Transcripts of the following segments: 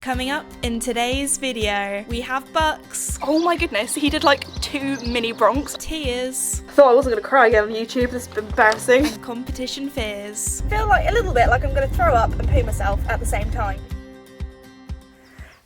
Coming up in today's video, we have Bucks. Oh my goodness, he did like 2 mini broncs. Tears. I thought I wasn't going to cry again on YouTube, this is embarrassing. And competition fears. I feel like a little bit like I'm going to throw up and poo myself at the same time.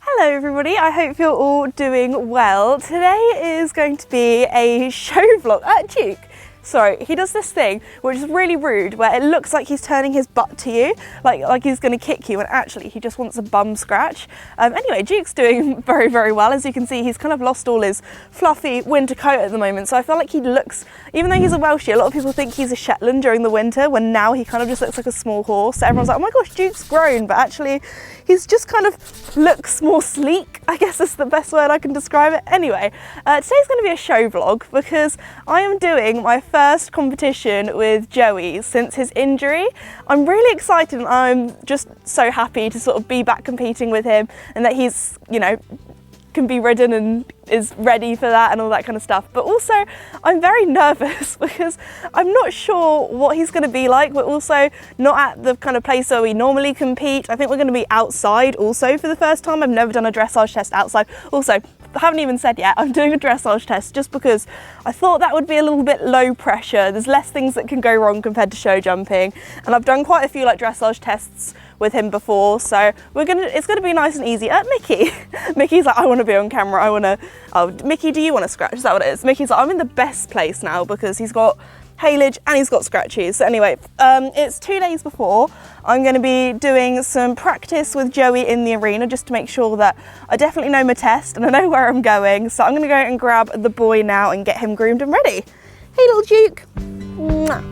Hello everybody, I hope you're all doing well. Today is going to be a show vlog at Duke. Sorry, he does this thing which is really rude where it looks like he's turning his butt to you, like he's going to kick you, and actually he just wants a bum scratch. Anyway, Duke's doing very, very well. As you can see, he's kind of lost all his fluffy winter coat at the moment, so I feel like he looks, even though he's a Welshie, a lot of people think he's a Shetland during the winter, when now he kind of just looks like a small horse. So everyone's like, oh my gosh, Duke's grown, but actually he's just kind of looks more sleek, I guess is the best word I can describe it. Anyway, today's going to be a show vlog because I am doing my first competition with Joey since his injury. I'm really excited and I'm just so happy to sort of be back competing with him and that he's, you know, can be ridden and is ready for that and all that kind of stuff. But also I'm very nervous because I'm not sure what he's going to be like. We're also not at the kind of place where we normally compete. I think we're going to be outside also for the first time. I've never done a dressage test outside. Also, I haven't even said yet, I'm doing a dressage test just because I thought that would be a little bit low pressure. There's less things that can go wrong compared to show jumping, and I've done quite a few like dressage tests with him before, so it's gonna be nice and easy. Mickey, Mickey's like, I want to be on camera. Oh, Mickey, do you want to scratch? Is that what it is? Mickey's like, I'm in the best place now because he's got haylage and he's got scratchies. So anyway, it's 2 days before. I'm going to be doing some practice with Joey in the arena just to make sure that I definitely know my test and I know where I'm going. So I'm going to go and grab the boy now and get him groomed and ready. Hey little Duke. Mwah.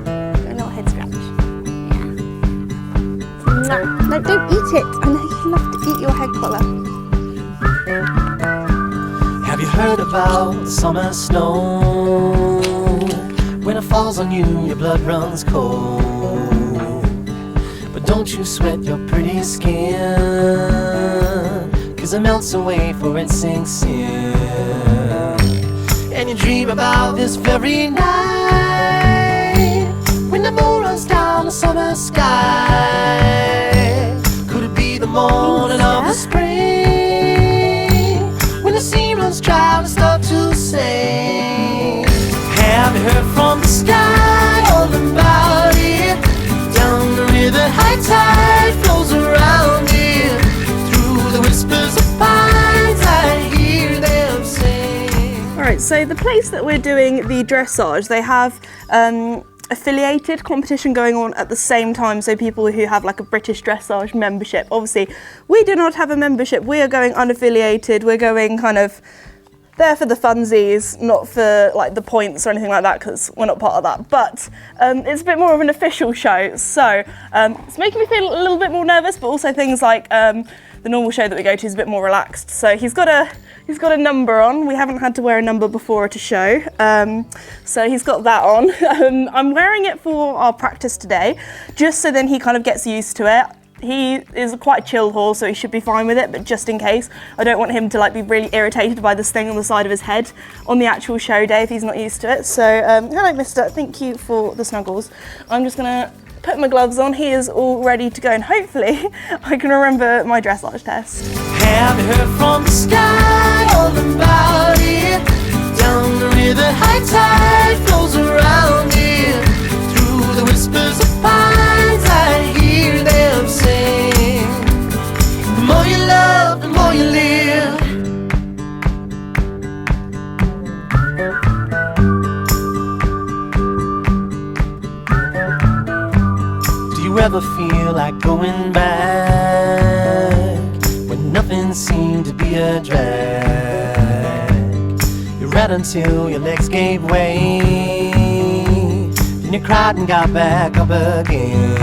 A little head scratch. Yeah. Mwah. No, don't eat it. I know you love to eat your head collar. Have you heard about summer snow? When it falls on you, your blood runs cold. But don't you sweat your pretty skin, 'cause it melts away for it sinks in. And you dream about this very night, when the moon runs down the summer sky. Could it be the morning of the spring, when the sea runs dry and start to sing? Have you heard from the sky all about it? Down the river, high tide flows around it. Through the whispers of pines, I hear them sing. Alright, so the place that we're doing the dressage, they have affiliated competition going on at the same time, so people who have like a British dressage membership. Obviously, we do not have a membership, we are going unaffiliated, we're going kind of there for the funsies, not for like the points or anything like that, because we're not part of that. But it's a bit more of an official show, so it's making me feel a little bit more nervous, but also things like the normal show that we go to is a bit more relaxed. So he's got a number on. We haven't had to wear a number before at a show, so he's got that on. I'm wearing it for our practice today, just so then he kind of gets used to it. He is quite a chill horse, so he should be fine with it, but just in case, I don't want him to like be really irritated by this thing on the side of his head on the actual show day if he's not used to it. So, hello mister, thank you for the snuggles. I'm just gonna put my gloves on. He is all ready to go, and hopefully I can remember my dressage test. Have you heard from the sky all about it? Down the river, high tide flows around it. Through the whispers of pines, I hear them sing. The more you love, the more you live. Do you ever feel like going back when nothing seemed to be a drag? You ran until your legs gave way, then you cried and got back up again.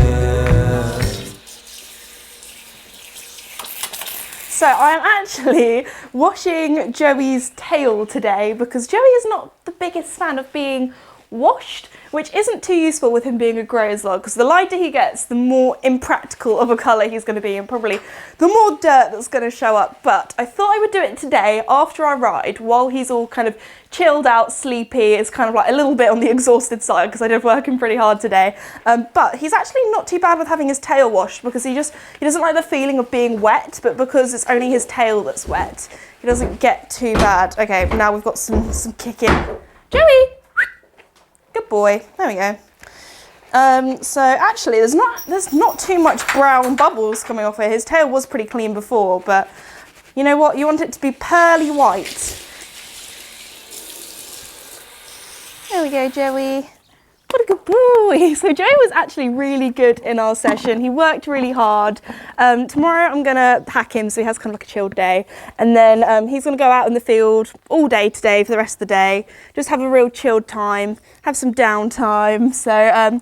So I'm actually washing Joey's tail today because Joey is not the biggest fan of being washed, which isn't too useful with him being a grey as well, because the lighter he gets, the more impractical of a colour he's going to be, and probably the more dirt that's going to show up. But I thought I would do it today after our ride, while he's all kind of chilled out, sleepy. It's kind of like a little bit on the exhausted side because I did working pretty hard today. But he's actually not too bad with having his tail washed, because he doesn't like the feeling of being wet, but because it's only his tail that's wet, he doesn't get too bad. Okay, now we've got some kicking. Joey! Good boy. There we go. So actually, there's not too much brown bubbles coming off here. His tail was pretty clean before, but you know what? You want it to be pearly white. There we go, Joey. What a good boy. So Joey was actually really good in our session. He worked really hard. Tomorrow I'm going to pack him so he has kind of like a chilled day. And then he's going to go out in the field all day today for the rest of the day. Just have a real chilled time, have some downtime. So I'm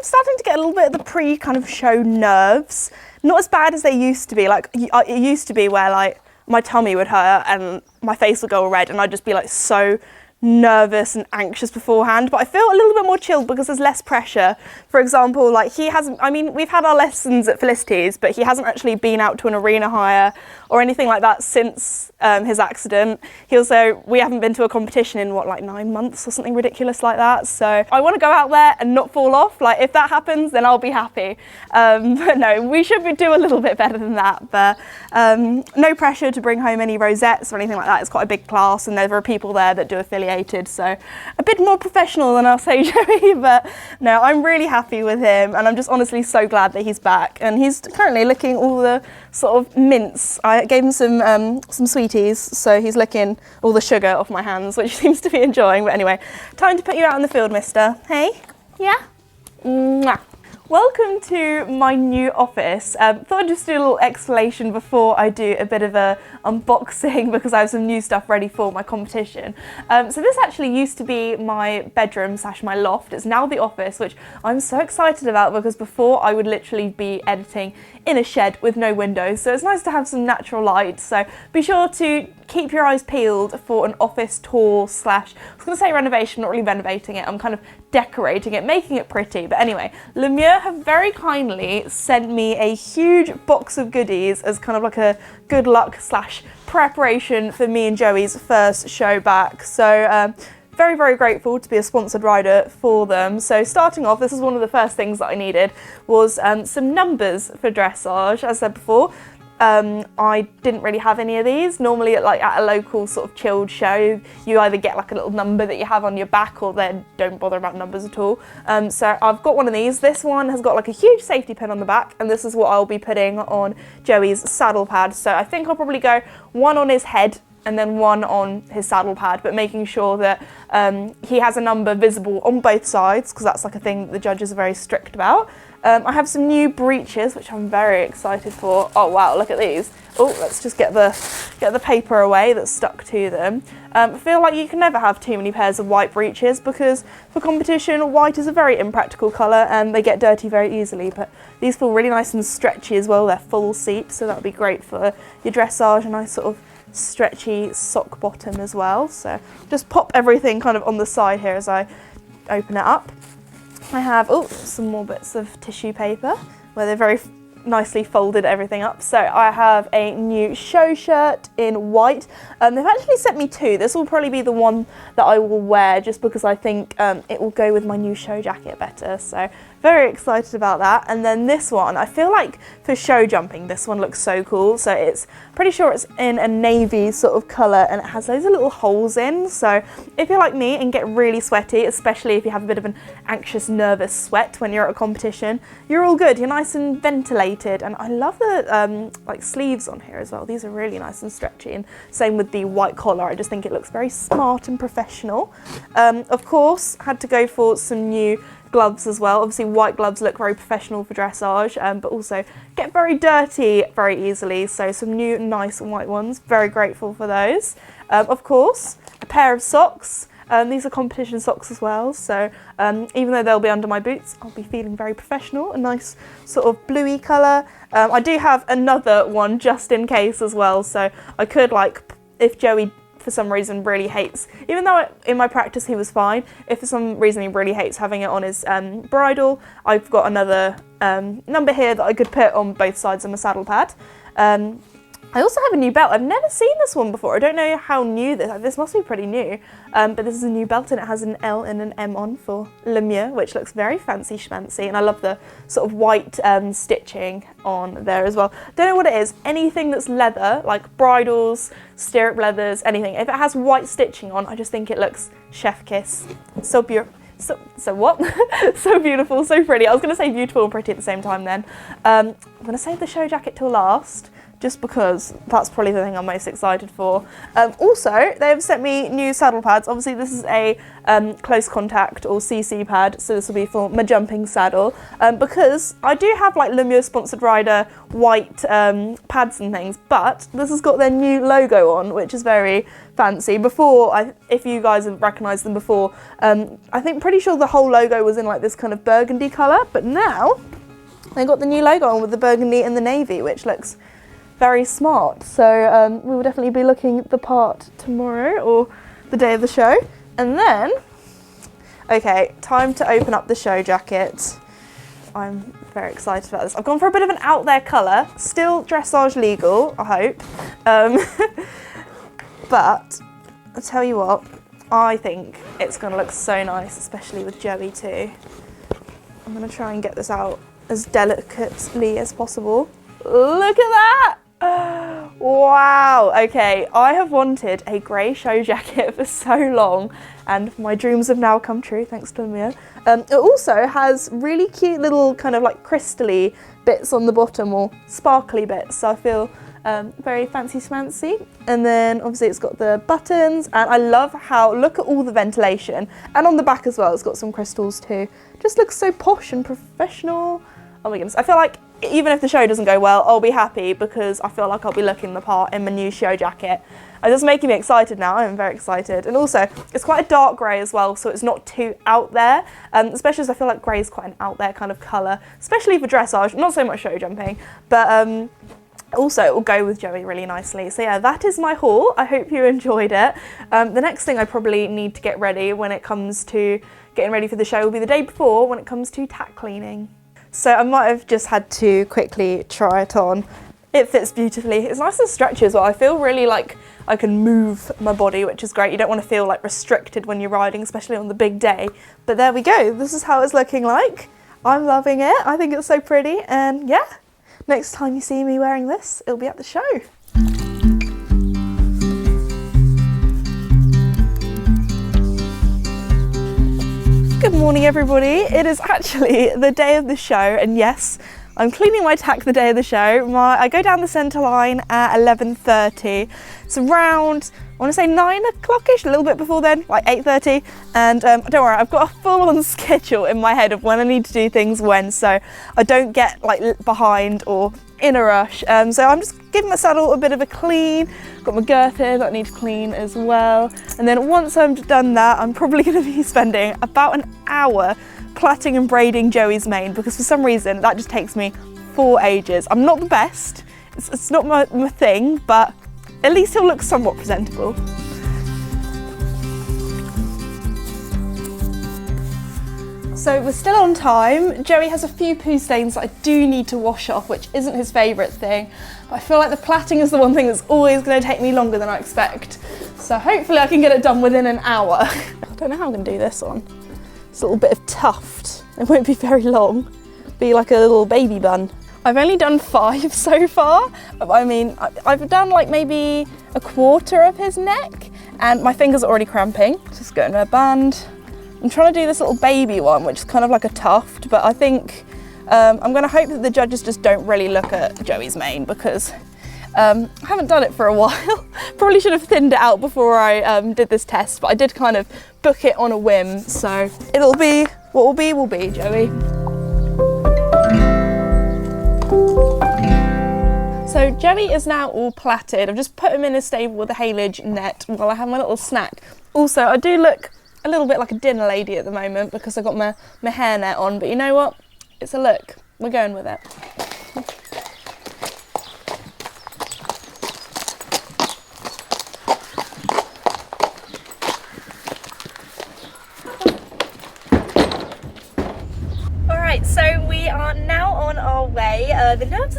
starting to get a little bit of the kind of show nerves. Not as bad as they used to be. Like it used to be where like my tummy would hurt and my face would go all red and I'd just be like so nervous and anxious beforehand, but I feel a little bit more chilled because there's less pressure. For example, like he hasn't, I mean, we've had our lessons at Felicity's, but he hasn't actually been out to an arena hire or anything like that since his accident. We haven't been to a competition in what, like 9 months or something ridiculous like that. So I want to go out there and not fall off. Like if that happens, then I'll be happy. But no, we should do a little bit better than that. But no pressure to bring home any rosettes or anything like that. It's quite a big class and there are people there that do affiliated. So a bit more professional than I'll say, Joey. But no, I'm really happy with him and I'm just honestly so glad that he's back. And he's currently licking all the sort of mints. I gave him some sweeties, so he's licking all the sugar off my hands, which he seems to be enjoying. But anyway, time to put you out in the field, mister. Hey? Yeah? Mwah. Welcome to my new office. Thought I'd just do a little explanation before I do a bit of a unboxing because I have some new stuff ready for my competition. So this actually used to be my bedroom / my loft. It's now the office, which I'm so excited about because before I would literally be editing in a shed with no windows. So it's nice to have some natural light. So be sure to keep your eyes peeled for an office tour / I was going to say renovation, not really renovating it. I'm kind of decorating it, making it pretty. But anyway, Lemure have very kindly sent me a huge box of goodies as kind of like a good luck / preparation for me and Joey's first show back. So very, very grateful to be a sponsored rider for them. So starting off, this is one of the first things that I needed was some numbers for dressage. As I said before, I didn't really have any of these. Normally at a local sort of chilled show, you either get like a little number that you have on your back or then don't bother about numbers at all. So I've got one of these. This one has got like a huge safety pin on the back and this is what I'll be putting on Joey's saddle pad. So I think I'll probably go one on his head and then one on his saddle pad, but making sure that he has a number visible on both sides because that's like a thing that the judges are very strict about. I have some new breeches, which I'm very excited for. Oh wow, look at these. Oh, let's just get the paper away that's stuck to them. I feel like you can never have too many pairs of white breeches because for competition, white is a very impractical colour and they get dirty very easily, but these feel really nice and stretchy as well. They're full seat, so that would be great for your dressage, a nice sort of stretchy sock bottom as well. So just pop everything kind of on the side here as I open it up. I have some more bits of tissue paper where they're very nicely folded everything up. So I have a new show shirt in white. They've actually sent me two. This will probably be the one that I will wear just because I think it will go with my new show jacket better. So very excited about that. And then this one, I feel like for show jumping, this one looks so cool. So it's pretty sure it's in a navy sort of colour and it has loads of little holes in. So if you're like me and get really sweaty, especially if you have a bit of an anxious, nervous sweat when you're at a competition, you're all good. You're nice and ventilated. And I love the like sleeves on here as well. These are really nice and stretchy. And same with the white collar. I just think it looks very smart and professional. Of course, had to go for some new gloves as well. Obviously white gloves look very professional for dressage, but also get very dirty very easily. So some new nice white ones, very grateful for those. Of course, a pair of socks. These are competition socks as well, so even though they'll be under my boots, I'll be feeling very professional, a nice sort of bluey colour. I do have another one just in case as well, so I could, like, if Joey for some reason really hates, even though in my practice he was fine, if for some reason he really hates having it on his bridle, I've got another number here that I could put on both sides of my saddle pad. I also have a new belt. I've never seen this one before. I don't know how new this must be pretty new, but this is a new belt and it has an L and an M on for Lemure, which looks very fancy schmancy, and I love the sort of white stitching on there as well. Don't know what it is, anything that's leather, like bridles, stirrup leathers, anything. If it has white stitching on, I just think it looks chef kiss. So beautiful. So what? So beautiful, so pretty. I was going to say beautiful and pretty at the same time then. I'm going to save the show jacket till last, just because that's probably the thing I'm most excited for. Also, they've sent me new saddle pads. Obviously, this is a close contact or CC pad, so this will be for my jumping saddle. Because I do have like Lemure Sponsored Rider white pads and things, but this has got their new logo on, which is very fancy. Before, if you guys have recognised them before, I think pretty sure the whole logo was in like this kind of burgundy colour, but now they got the new logo on with the burgundy and the navy, which looks very smart. So we will definitely be looking the part tomorrow or the day of the show. And then, okay, time to open up the show jacket. I'm very excited about this. I've gone for a bit of an out there colour, still dressage legal, I hope. But I'll tell you what, I think it's going to look so nice, especially with Joey too. I'm going to try and get this out as delicately as possible. Look at that! Wow, okay, I have wanted a grey show jacket for so long and my dreams have now come true, thanks to Mia. It also has really cute little kind of like crystally bits on the bottom, or sparkly bits, so I feel very fancy schmancy. And then obviously it's got the buttons, and I love how, look at all the ventilation, and on the back as well it's got some crystals too. Just looks so posh and professional. Oh my goodness, I feel like even if the show doesn't go well, I'll be happy because I feel like I'll be looking the part in my new show jacket. It's just making me excited now. I'm very excited. And also, it's quite a dark grey as well, so it's not too out there, especially as I feel like grey is quite an out there kind of colour, especially for dressage, not so much show jumping, but also it will go with Joey really nicely. So yeah, that is my haul. I hope you enjoyed it. The next thing I probably need to get ready when it comes to getting ready for the show will be the day before when it comes to tack cleaning. So I might have just had to quickly try it on. It fits beautifully. It's nice and stretchy as well. I feel really like I can move my body, which is great. You don't want to feel like restricted when you're riding, especially on the big day. But there we go. This is how it's looking like. I'm loving it. I think it's so pretty. And yeah, next time you see me wearing this, it'll be at the show. Good morning everybody, it is actually the day of the show, and yes, I'm cleaning my tack the day of the show. I go down the centre line at 11:30, it's around, I want to say 9 o'clock-ish, a little bit before then, like 8:30, and don't worry, I've got a full-on schedule in my head of when I need to do things when, so I don't get like behind or in a rush. So I'm just giving my saddle a bit of a clean, got my girth here that I need to clean as well, and then once I've done that, I'm probably going to be spending about an hour plaiting and braiding Joey's mane, because for some reason that just takes me for ages. I'm not the best, it's not my thing, but at least he'll look somewhat presentable. So we're still on time. Joey has a few poo stains that I do need to wash off, which isn't his favourite thing. But I feel like the plaiting is the one thing that's always going to take me longer than I expect. So hopefully I can get it done within an hour. I don't know how I'm going to do this on. It's a little bit of tuft. It won't be very long. Be like a little baby bun. I've only done 5 so far. I mean, I've done like maybe a quarter of his neck, and my fingers are already cramping. Just go into a band. I'm trying to do this little baby one, which is kind of like a tuft, but I think I'm going to hope that the judges just don't really look at Joey's mane, because I haven't done it for a while. Probably should have thinned it out before I did this test, but I did kind of book it on a whim, so it'll be what will be, Joey. So Joey is now all plaited. I've just put him in a stable with a haylage net while I have my little snack. Also, I do look a little bit like a dinner lady at the moment because I've got my hairnet on, but you know what? It's a look. We're going with it.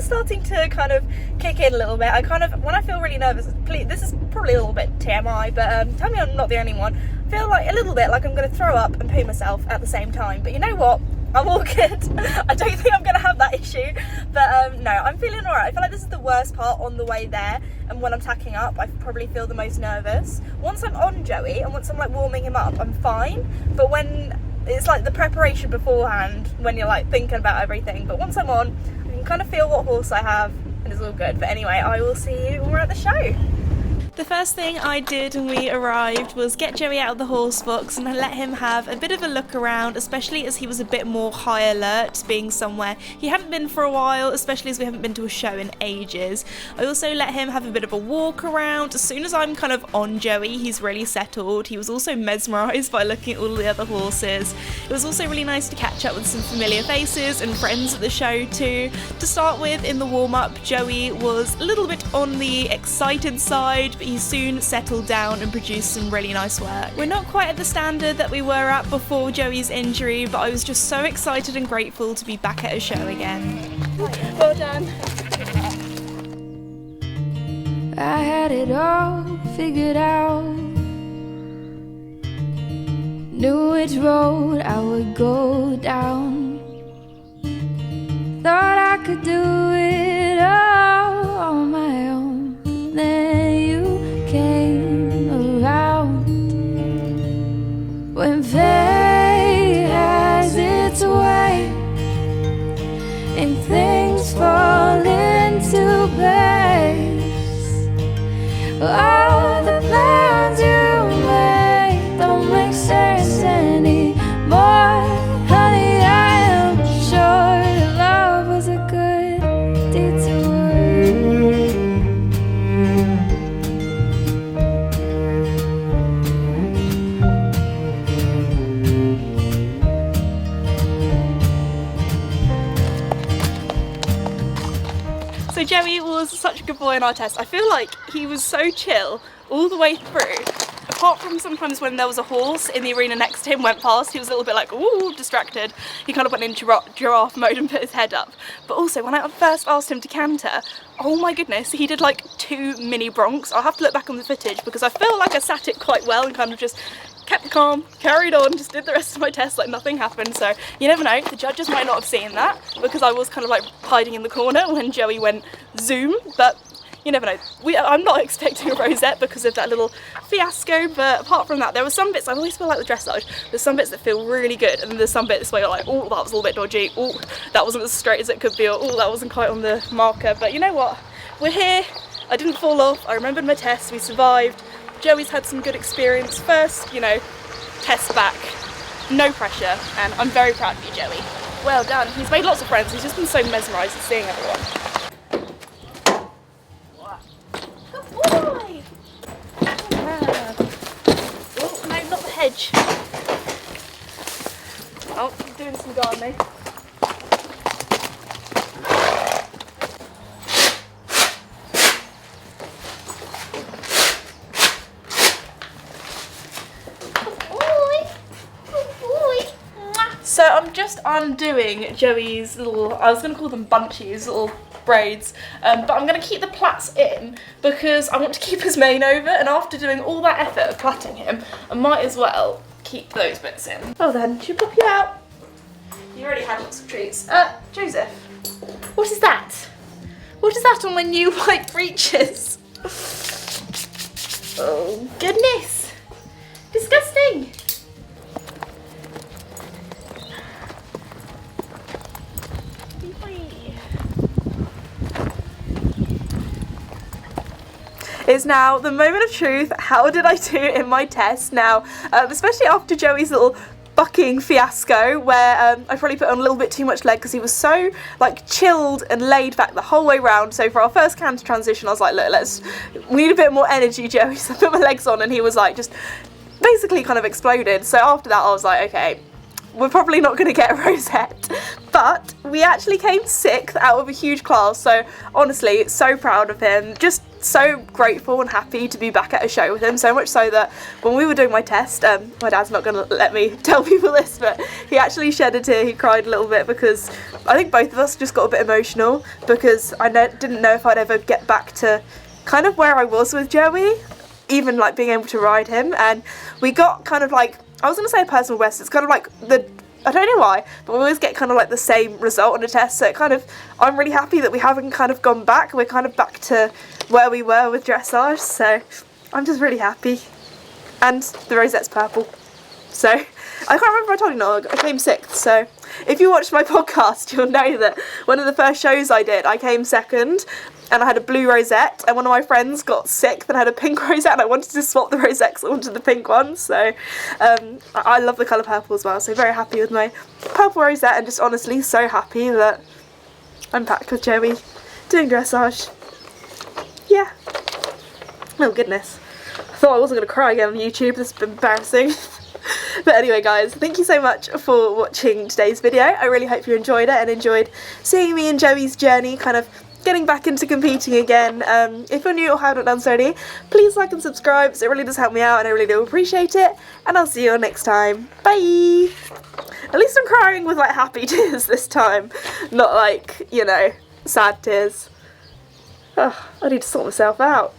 starting to kind of kick in a little bit. When I feel really nervous, please, this is probably a little bit TMI, but tell me I'm not the only one. I feel like a little bit like I'm going to throw up and poo myself at the same time. But you know what? I'm all good. I don't think I'm going to have that issue. But no, I'm feeling alright. I feel like this is the worst part on the way there. And when I'm tacking up, I probably feel the most nervous. Once I'm on Joey and once I'm like warming him up, I'm fine. But when it's like the preparation beforehand, when you're like thinking about everything. But once I'm on, I can kind of feel what horse I have and it's all good. But anyway, I will see you when we're at the show. The first thing I did when we arrived was get Joey out of the horse box and let him have a bit of a look around, especially as he was a bit more high alert, being somewhere he hadn't been for a while, especially as we haven't been to a show in ages. I also let him have a bit of a walk around. As soon as I'm kind of on Joey, he's really settled. He was also mesmerised by looking at all the other horses. It was also really nice to catch up with some familiar faces and friends at the show too. To start with, in the warm-up, Joey was a little bit on the excited side, but he soon settled down and produced some really nice work. We're not quite at the standard that we were at before Joey's injury, but I was just so excited and grateful to be back at a show again. Well done. I had it all figured out, knew which road I would go down, thought I could do it all on my own. Then you came around. When fate has its way and things fall into place, all the plans you made don't make sense anymore. Honey, I am sure love was a good detour. So Joey was such a good boy in our test. I feel like he was so chill all the way through. Apart from sometimes when there was a horse in the arena next to him went past, he was a little bit like, ooh, distracted. He kind of went into giraffe mode and put his head up. But also when I first asked him to canter, oh my goodness, he did like 2 mini broncs. I'll have to look back on the footage because I feel like I sat it quite well and kind of just kept calm, carried on, just did the rest of my test like nothing happened. So you never know, the judges might not have seen that because I was kind of like hiding in the corner when Joey went zoom, but you never know. I'm not expecting a rosette because of that little fiasco, but apart from that, there were some bits, I always feel like with dressage, there's some bits that feel really good and then there's some bits where you're like, oh, that was a little bit dodgy, oh, that wasn't as straight as it could be, or oh, that wasn't quite on the marker. But you know what, we're here, I didn't fall off, I remembered my test, we survived. Joey's had some good experience. First, you know, test back, no pressure, and I'm very proud of you, Joey. Well done. He's made lots of friends. He's just been so mesmerised at seeing everyone. Good boy! Oh, no, not the hedge. Oh, he's doing some gardening. So I'm just undoing Joey's little, I was going to call them bunchies, little braids, but I'm going to keep the plaits in because I want to keep his mane over, and after doing all that effort of plaiting him, I might as well keep those bits in. Oh then, should pop you out? You already had lots of treats. Joseph, what is that? What is that on my new white breeches? Oh goodness, disgusting. It's now the moment of truth. How did I do in my test now? Especially after Joey's little bucking fiasco where I probably put on a little bit too much leg because he was so like chilled and laid back the whole way round. So for our first canter transition I was like, look, we need a bit more energy, Joey. So I put my legs on and he was like just basically kind of exploded. So after that I was like, okay, we're probably not going to get a rosette, but we actually came 6th out of a huge class, so honestly so proud of him. Just so grateful and happy to be back at a show with him, so much so that when we were doing my test, my dad's not going to let me tell people this, but he actually shed a tear. He cried a little bit because I think both of us just got a bit emotional, because I didn't know if I'd ever get back to kind of where I was with Joey, even like being able to ride him. And we got kind of like, I was going to say a personal best, it's kind of like I don't know why, but we always get kind of like the same result on a test, so it kind of, I'm really happy that we haven't kind of gone back. We're kind of back to where we were with dressage, so I'm just really happy. And the rosette's purple. So, I can't remember if I told you not, I came 6th, so if you watched my podcast, you'll know that one of the first shows I did, I came 2nd, and I had a blue rosette, and one of my friends got 6th and had a pink rosette, and I wanted to swap the rosettes onto the pink ones, so I love the colour purple as well, so very happy with my purple rosette, and just honestly so happy that I'm back with Joey doing dressage. Yeah. Oh goodness. I thought I wasn't going to cry again on YouTube, this has been embarrassing. But anyway guys, thank you so much for watching today's video. I really hope you enjoyed it and enjoyed seeing me and Joey's journey, kind of getting back into competing again. If you're new or haven't done so already, please like and subscribe, it really does help me out and I really do appreciate it, and I'll see you all next time. Bye! At least I'm crying with like happy tears this time, not like, you know, sad tears. Oh, I need to sort myself out.